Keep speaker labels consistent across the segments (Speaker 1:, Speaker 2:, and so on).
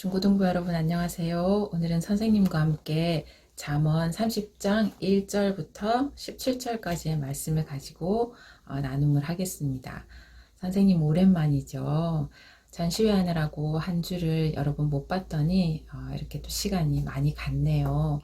Speaker 1: 중고등부 여러분 안녕하세요. 오늘은 선생님과 함께 잠언 30장 1절부터 17절까지의 말씀을 가지고 나눔을 하겠습니다. 선생님 오랜만이죠. 전시회하느라고 한 주를 여러 번 못 봤더니 이렇게 또 시간이 많이 갔네요.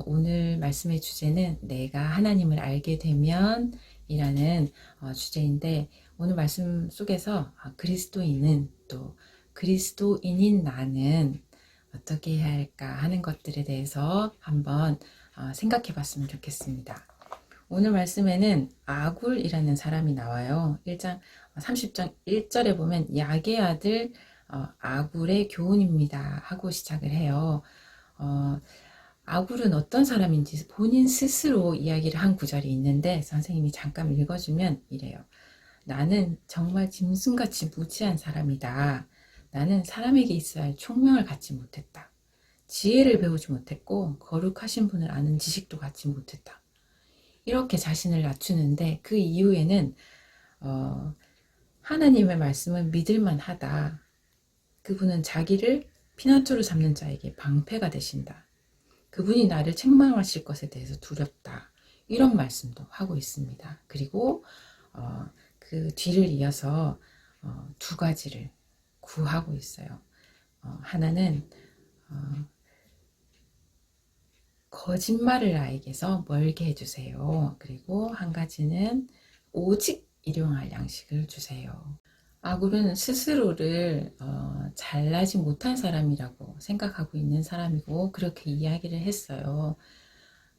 Speaker 1: 오늘 말씀의 주제는 내가 하나님을 알게 되면 이라는 주제인데, 오늘 말씀 속에서 그리스도인은 또 그리스도인인 나는 어떻게 해야 할까 하는 것들에 대해서 한번 생각해 봤으면 좋겠습니다. 오늘 말씀에는 아굴이라는 사람이 나와요. 1장 30장 1절에 보면 야게 아들 아굴의 교훈입니다 하고 시작을 해요. 아굴은 어떤 사람인지 본인 스스로 이야기를 한 구절이 있는데, 선생님이 잠깐 읽어주면 이래요. 나는 정말 짐승같이 무지한 사람이다. 나는 사람에게 있어야 할 총명을 갖지 못했다. 지혜를 배우지 못했고 거룩하신 분을 아는 지식도 갖지 못했다. 이렇게 자신을 낮추는데, 그 이후에는 하나님의 말씀은 믿을만하다. 그분은 자기를 피난처로 잡는 자에게 방패가 되신다. 그분이 나를 책망하실 것에 대해서 두렵다. 이런 말씀도 하고 있습니다. 그리고 그 뒤를 이어서 두 가지를 구하고 있어요. 하나는 거짓말을 나에게서 멀게 해주세요. 그리고 한 가지는 오직 일용할 양식을 주세요. 아굴은 스스로를 잘나지 못한 사람이라고 생각하고 있는 사람이고 그렇게 이야기를 했어요.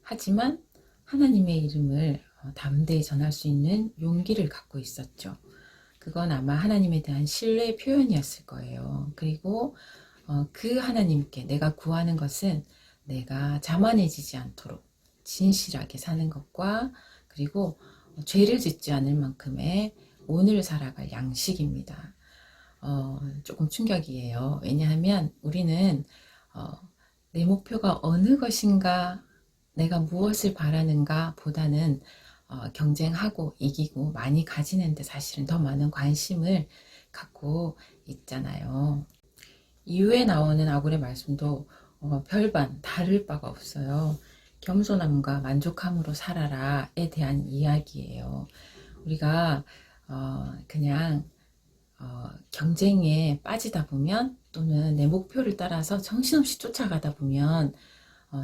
Speaker 1: 하지만 하나님의 이름을 담대히 전할 수 있는 용기를 갖고 있었죠. 그건 아마 하나님에 대한 신뢰의 표현이었을 거예요. 그리고 그 하나님께 내가 구하는 것은 내가 자만해지지 않도록 진실하게 사는 것과, 그리고 죄를 짓지 않을 만큼의 오늘 살아갈 양식입니다. 조금 충격이에요. 왜냐하면 우리는 내 목표가 어느 것인가, 내가 무엇을 바라는가 보다는 경쟁하고 이기고 많이 가지는데 사실은 더 많은 관심을 갖고 있잖아요. 이후에 나오는 아굴의 말씀도 별반 다를 바가 없어요. 겸손함과 만족함으로 살아라에 대한 이야기예요. 우리가 그냥 경쟁에 빠지다 보면, 또는 내 목표를 따라서 정신없이 쫓아가다 보면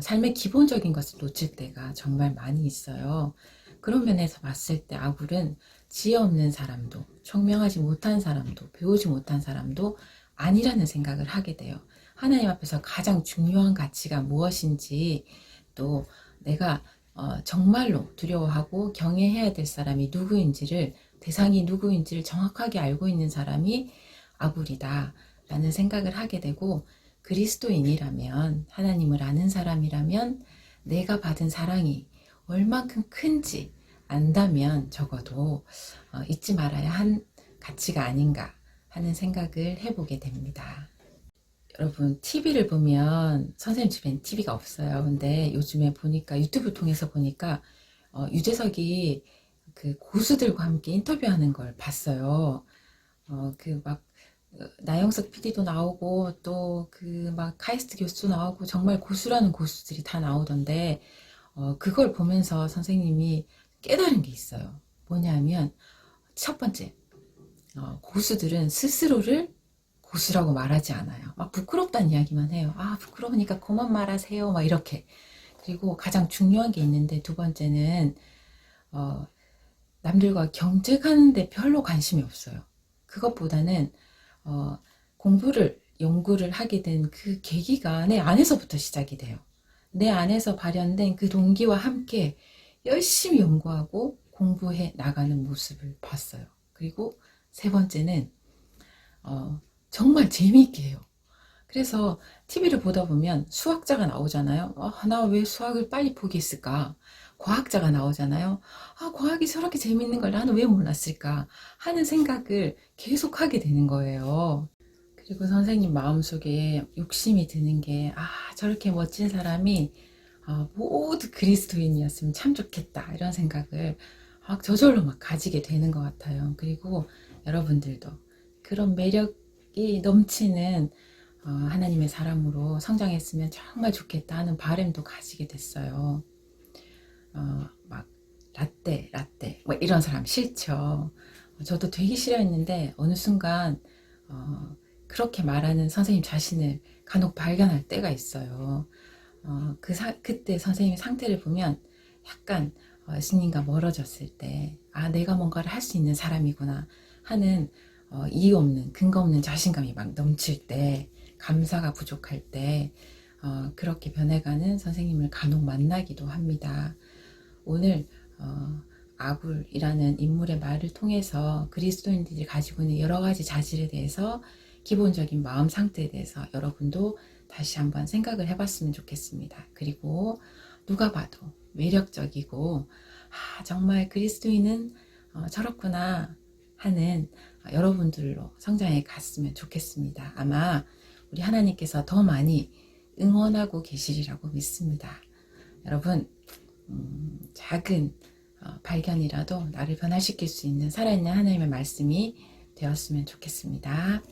Speaker 1: 삶의 기본적인 것을 놓칠 때가 정말 많이 있어요. 그런 면에서 봤을 때 아굴은 지혜 없는 사람도, 총명하지 못한 사람도, 배우지 못한 사람도 아니라는 생각을 하게 돼요. 하나님 앞에서 가장 중요한 가치가 무엇인지, 또 내가 정말로 두려워하고 경외해야 될 사람이 누구인지를, 대상이 누구인지를 정확하게 알고 있는 사람이 아굴이다 라는 생각을 하게 되고, 그리스도인이라면, 하나님을 아는 사람이라면 내가 받은 사랑이 얼만큼 큰지 안다면 적어도 잊지 말아야 한 가치가 아닌가 하는 생각을 해보게 됩니다. 여러분, TV를 보면, 선생님 집엔 TV가 없어요. 근데 요즘에 보니까, 유튜브 통해서 보니까 유재석이 그 고수들과 함께 인터뷰하는 걸 봤어요. 그 막 나영석 PD도 나오고, 또 그 막 카이스트 교수도 나오고, 정말 고수라는 고수들이 다 나오던데, 그걸 보면서 선생님이 깨달은 게 있어요. 뭐냐면, 첫 번째, 고수들은 스스로를 고수라고 말하지 않아요. 막 부끄럽다는 이야기만 해요. 부끄러우니까 그만 말하세요. 막 이렇게. 그리고 가장 중요한 게 있는데, 두 번째는 남들과 경쟁하는데 별로 관심이 없어요. 그것보다는 공부를, 연구를 하게 된 그 계기가 내 안에서부터 시작이 돼요. 내 안에서 발현된 그 동기와 함께 열심히 연구하고 공부해 나가는 모습을 봤어요. 그리고 세 번째는 정말 재미있게 해요. 그래서 TV를 보다 보면 수학자가 나오잖아요. 나 왜 수학을 빨리 포기했을까? 과학자가 나오잖아요. 과학이 저렇게 재밌는 걸 나는 왜 몰랐을까? 하는 생각을 계속 하게 되는 거예요. 그리고 선생님 마음속에 욕심이 드는 게, 저렇게 멋진 사람이 모두 그리스도인이었으면 참 좋겠다, 이런 생각을 저절로 막 가지게 되는 것 같아요. 그리고 여러분들도 그런 매력이 넘치는 하나님의 사람으로 성장했으면 정말 좋겠다 하는 바람도 가지게 됐어요. 막 라떼 뭐 이런 사람 싫죠. 저도 되게 싫어했는데 어느 순간 그렇게 말하는 선생님 자신을 간혹 발견할 때가 있어요. 그때 선생님의 상태를 보면 약간 예수님과 멀어졌을 때, 내가 뭔가를 할 수 있는 사람이구나 하는 이유 없는, 근거 없는 자신감이 막 넘칠 때, 감사가 부족할 때, 그렇게 변해가는 선생님을 간혹 만나기도 합니다. 오늘 아굴이라는 인물의 말을 통해서 그리스도인들이 가지고 있는 여러 가지 자질에 대해서, 기본적인 마음 상태에 대해서 여러분도 다시 한번 생각을 해봤으면 좋겠습니다. 그리고 누가 봐도 매력적이고 정말 그리스도인은 저렇구나 하는 여러분들로 성장해 갔으면 좋겠습니다. 아마 우리 하나님께서 더 많이 응원하고 계시리라고 믿습니다. 여러분, 작은 발견이라도 나를 변화시킬 수 있는 살아있는 하나님의 말씀이 되었으면 좋겠습니다.